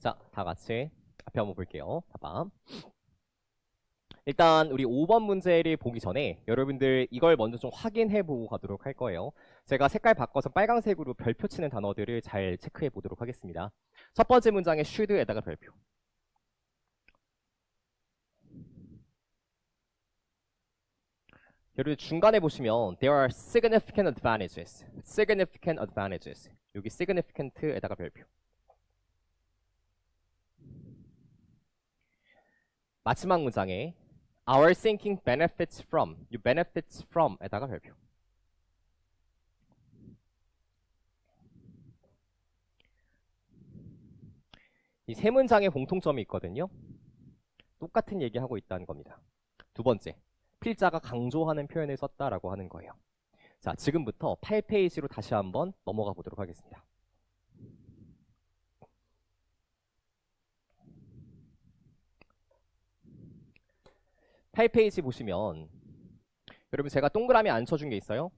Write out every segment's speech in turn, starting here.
자, 다 같이 앞에 한번 볼게요. 봐봐. 일단 우리 5번 문제를 보기 전에 여러분들 이걸 먼저 좀 확인해 보고 가도록 할 거예요. 제가 색깔 바꿔서 빨간색으로 별표 치는 단어들을 잘 체크해 보도록 하겠습니다. 첫 번째 문장에 should에다가 별표. 여러분 중간에 보시면 there are significant advantages. significant advantages. 여기 significant에다가 별표. 마지막 문장에 our thinking benefits from. 이 benefits from에다가 별표. 이 세 문장에 공통점이 있거든요. 똑같은 얘기하고 있다는 겁니다. 두 번째, 필자가 강조하는 표현을 썼다라고 하는 거예요. 자, 지금부터 8페이지로 다시 한번 넘어가 보도록 하겠습니다. (8페이지) 보시면 여러분 제가 동그라미 안 쳐준 게 있어요.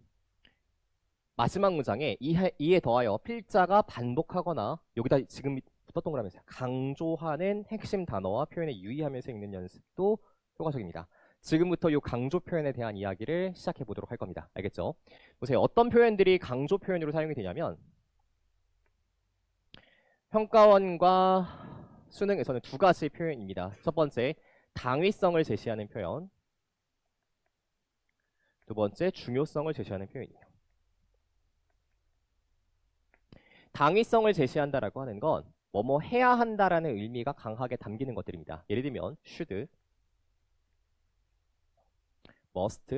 마지막 문장에 이에 더하여 필자가 반복하거나 여기다 지금부터 동그라미 있어요. 강조하는 핵심 단어와 표현에 유의하면서 읽는 연습도 효과적입니다. 지금부터 이 강조 표현에 대한 이야기를 시작해 보도록 할 겁니다. 알겠죠? 보세요. 어떤 표현들이 강조 표현으로 사용이 되냐면 평가원과 수능에서는 두 가지 표현입니다. 첫 번째, 당위성을 제시하는 표현. 두 번째, 중요성을 제시하는 표현이에요. 당위성을 제시한다라고 하는 건 뭐뭐 해야 한다라는 의미가 강하게 담기는 것들입니다. 예를 들면 should, must,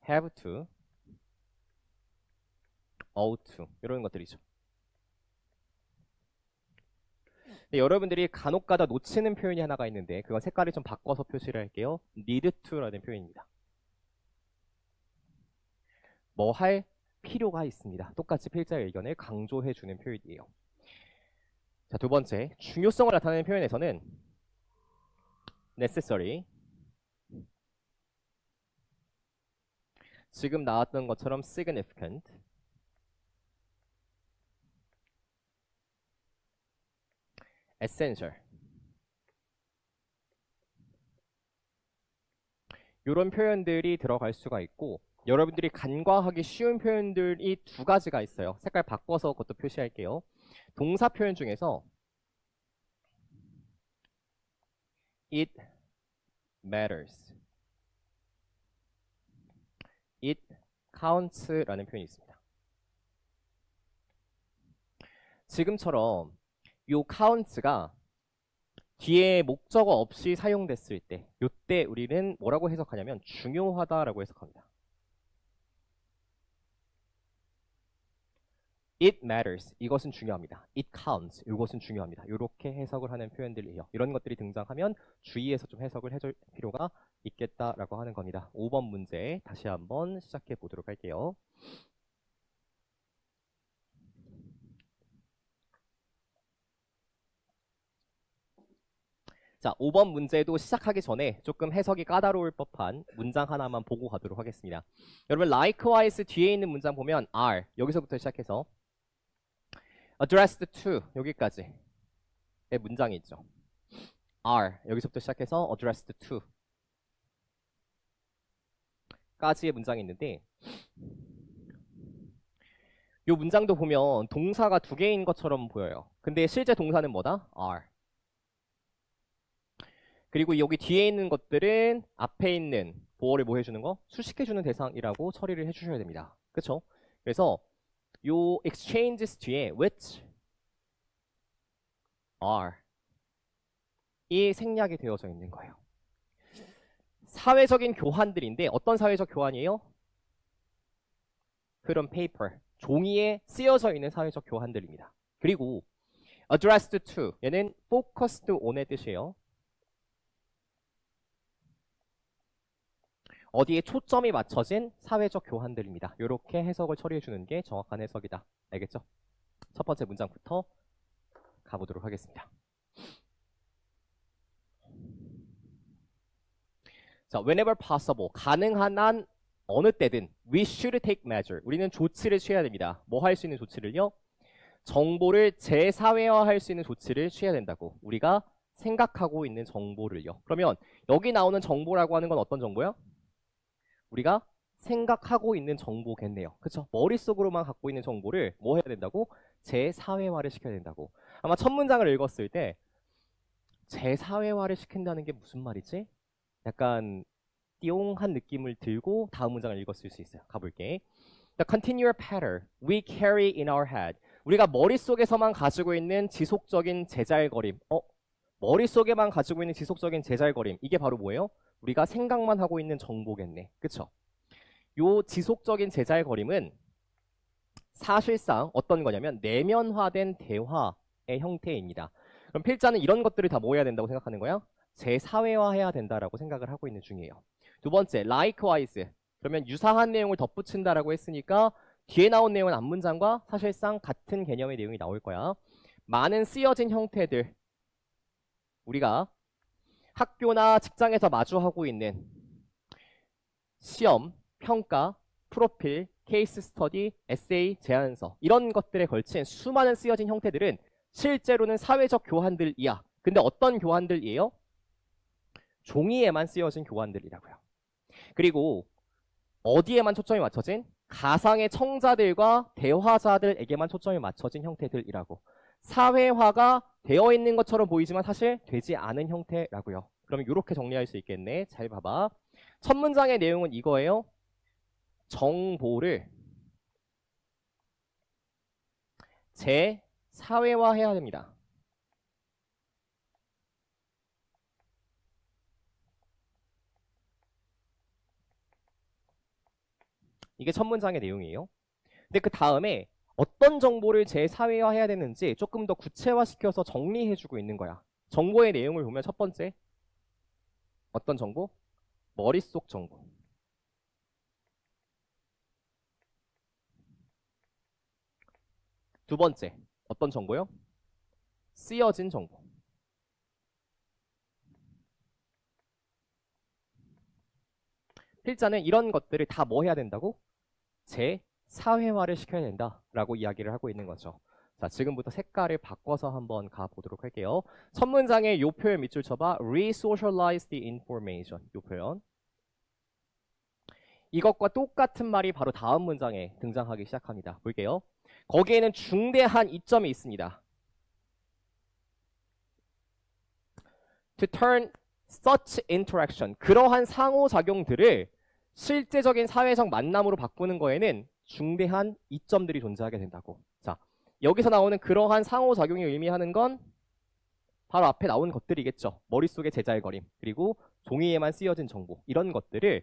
have to, ought to 이런 것들이죠. 근데 여러분들이 간혹가다 놓치는 표현이 하나가 있는데 그건 색깔을 좀 바꿔서 표시를 할게요. need to라는 표현입니다. 뭐 할 필요가 있습니다. 똑같이 필자의 의견을 강조해주는 표현이에요. 자, 두 번째, 중요성을 나타내는 표현에서는 necessary, 지금 나왔던 것처럼 significant, essential 이런 표현들이 들어갈 수가 있고 여러분들이 간과하기 쉬운 표현들이 두 가지가 있어요. 색깔 바꿔서 그것도 표시할게요. 동사 표현 중에서 it matters, it counts라는 표현이 있습니다. 지금처럼 요 counts가 뒤에 목적어 없이 사용됐을 때 요때 우리는 뭐라고 해석하냐면 중요하다라고 해석합니다. It matters. 이것은 중요합니다. It counts. 이것은 중요합니다. 이렇게 해석을 하는 표현들이에요. 이런 것들이 등장하면 주의해서 좀 해석을 해줄 필요가 있겠다라고 하는 겁니다. 5번 문제 다시 한번 시작해 보도록 할게요. 자, 5번 문제도 시작하기 전에 조금 해석이 까다로울 법한 문장 하나만 보고 가도록 하겠습니다. 여러분 likewise 뒤에 있는 문장 보면 are 여기서부터 시작해서 addressed to 여기까지의 문장이 있죠. are 여기서부터 시작해서 addressed to 까지의 문장이 있는데 이 문장도 보면 동사가 두 개인 것처럼 보여요. 근데 실제 동사는 뭐다? are. 그리고 여기 뒤에 있는 것들은 앞에 있는 보어를 뭐 해주는 거? 수식해주는 대상이라고 처리를 해주셔야 됩니다. 그쵸? 그래서 요 exchanges 뒤에 which are 이 생략이 되어져 있는 거예요. 사회적인 교환들인데 어떤 사회적 교환이에요? 그런 paper, 종이에 쓰여져 있는 사회적 교환들입니다. 그리고 addressed to 얘는 focused on의 뜻이에요. 어디에 초점이 맞춰진 사회적 교환들입니다. 이렇게 해석을 처리해주는 게 정확한 해석이다. 알겠죠? 첫 번째 문장부터 가보도록 하겠습니다. 자, whenever possible, 가능한 한 어느 때든 we should take measure, 우리는 조치를 취해야 됩니다. 뭐 할 수 있는 조치를요? 정보를 재사회화할 수 있는 조치를 취해야 된다고. 우리가 생각하고 있는 정보를요. 그러면 여기 나오는 정보라고 하는 건 어떤 정보야? 우리가 생각하고 있는 정보겠네요. 그쵸? 머릿속으로만 갖고 있는 정보를 뭐 해야 된다고? 재사회화를 시켜야 된다고. 아마 첫 문장을 읽었을 때 재사회화를 시킨다는 게 무슨 말이지? 약간 띠용한 느낌을 들고 다음 문장을 읽었을 수 있어요. 가볼게. The continual pattern we carry in our head. 우리가 머릿속에서만 가지고 있는 지속적인 제잘거림. 머릿속에만 가지고 있는 지속적인 제잘거림. 이게 바로 뭐예요? 우리가 생각만 하고 있는 정보겠네. 그쵸? 요 지속적인 제잘거림은 사실상 어떤 거냐면 내면화된 대화의 형태입니다. 그럼 필자는 이런 것들을 다 뭐 해야 된다고 생각하는 거야? 재사회화해야 된다라고 생각을 하고 있는 중이에요. 두 번째, likewise. 그러면 유사한 내용을 덧붙인다라고 했으니까 뒤에 나온 내용은 앞문장과 사실상 같은 개념의 내용이 나올 거야. 많은 쓰여진 형태들. 우리가 학교나 직장에서 마주하고 있는 시험, 평가, 프로필, 케이스 스터디, 에세이, 제안서 이런 것들에 걸친 수많은 쓰여진 형태들은 실제로는 사회적 교환들이야. 근데 어떤 교환들이에요? 종이에만 쓰여진 교환들이라고요. 그리고 어디에만 초점이 맞춰진? 가상의 청자들과 대화자들에게만 초점이 맞춰진 형태들이라고. 사회화가 되어 있는 것처럼 보이지만 사실 되지 않은 형태라고요. 그럼 이렇게 정리할 수 있겠네. 잘 봐봐. 첫 문장의 내용은 이거예요. 정보를 재사회화해야 됩니다. 이게 첫 문장의 내용이에요. 근데 그 다음에 어떤 정보를 재사회화해야 되는지 조금 더 구체화시켜서 정리해주고 있는 거야. 정보의 내용을 보면 첫 번째, 어떤 정보? 머릿속 정보. 두 번째, 어떤 정보요? 쓰여진 정보. 필자는 이런 것들을 다 뭐 해야 된다고? 재사회화를 시켜야 된다라고 이야기를 하고 있는 거죠. 자, 지금부터 색깔을 바꿔서 한번 가보도록 할게요. 첫 문장에 요 표현 밑줄 쳐봐. Resocialize the information. 요 표현. 이것과 똑같은 말이 바로 다음 문장에 등장하기 시작합니다. 볼게요. 거기에는 중대한 이점이 있습니다. To turn such interaction, 그러한 상호작용들을 실제적인 사회적 만남으로 바꾸는 거에는 중대한 이점들이 존재하게 된다고. 자, 여기서 나오는 그러한 상호작용이 의미하는 건 바로 앞에 나온 것들이겠죠. 머릿속의 제잘거림, 그리고 종이에만 쓰여진 정보, 이런 것들을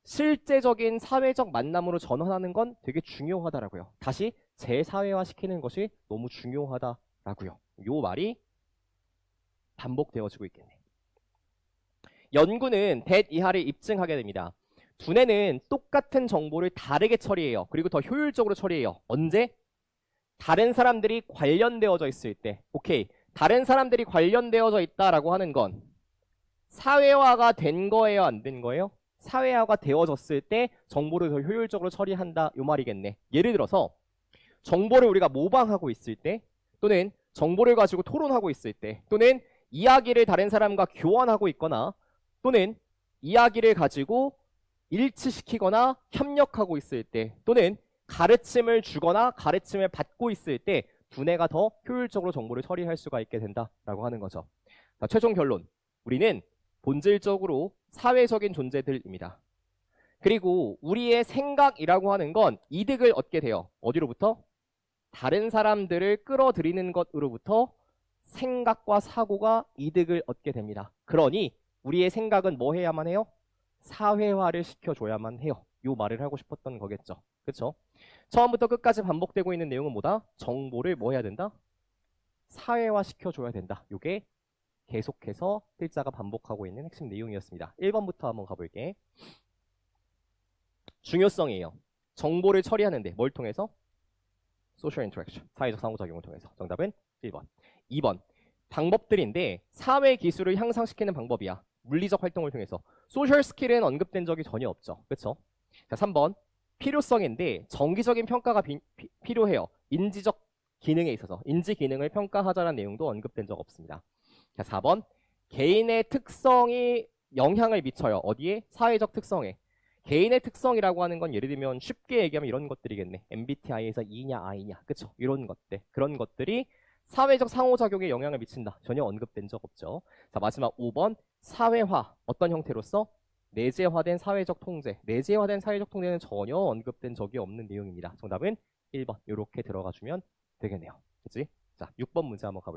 실제적인 사회적 만남으로 전환하는 건 되게 중요하다라고요. 다시 재사회화 시키는 것이 너무 중요하다라고요. 요 말이 반복되어지고 있겠네. 연구는 that 이하를 입증하게 됩니다. 두뇌는 똑같은 정보를 다르게 처리해요. 그리고 더 효율적으로 처리해요. 언제? 다른 사람들이 관련되어져 있을 때. 오케이. 다른 사람들이 관련되어져 있다라고 하는 건 사회화가 된 거예요? 안 된 거예요? 사회화가 되어졌을 때 정보를 더 효율적으로 처리한다. 요 말이겠네. 예를 들어서 정보를 우리가 모방하고 있을 때, 또는 정보를 가지고 토론하고 있을 때, 또는 이야기를 다른 사람과 교환하고 있거나, 또는 이야기를 가지고 일치시키거나 협력하고 있을 때, 또는 가르침을 주거나 가르침을 받고 있을 때 두뇌가 더 효율적으로 정보를 처리할 수가 있게 된다라고 하는 거죠. 자, 최종 결론. 우리는 본질적으로 사회적인 존재들입니다. 그리고 우리의 생각이라고 하는 건 이득을 얻게 돼요. 어디로부터? 다른 사람들을 끌어들이는 것으로부터 생각과 사고가 이득을 얻게 됩니다. 그러니 우리의 생각은 뭐 해야만 해요? 사회화를 시켜줘야만 해요. 요 말을 하고 싶었던 거겠죠. 그쵸? 처음부터 끝까지 반복되고 있는 내용은 뭐다? 정보를 뭐 해야 된다? 사회화 시켜줘야 된다. 요게 계속해서 필자가 반복하고 있는 핵심 내용이었습니다. 1번부터 한번 가볼게. 중요성이에요. 정보를 처리하는데 뭘 통해서? Social interaction, 사회적 상호작용을 통해서. 정답은 1번. 2번. 방법들인데 사회 기술을 향상시키는 방법이야. 물리적 활동을 통해서. 소셜 스킬은 언급된 적이 전혀 없죠. 그렇죠? 자, 3번. 필요성인데 정기적인 평가가 필요해요. 인지적 기능에 있어서 인지 기능을 평가하자는 내용도 언급된 적 없습니다. 자, 4번. 개인의 특성이 영향을 미쳐요. 어디에? 사회적 특성에. 개인의 특성이라고 하는 건 예를 들면 쉽게 얘기하면 이런 것들이겠네. MBTI에서 E냐 I냐, 그쵸? 이런 것들, 그런 것들이 사회적 상호작용에 영향을 미친다. 전혀 언급된 적 없죠. 자, 마지막 5번. 사회화. 어떤 형태로서? 내재화된 사회적 통제. 내재화된 사회적 통제는 전혀 언급된 적이 없는 내용입니다. 정답은 1번. 이렇게 들어가 주면 되겠네요. 그치? 자, 6번 문제 한번 가볼게요.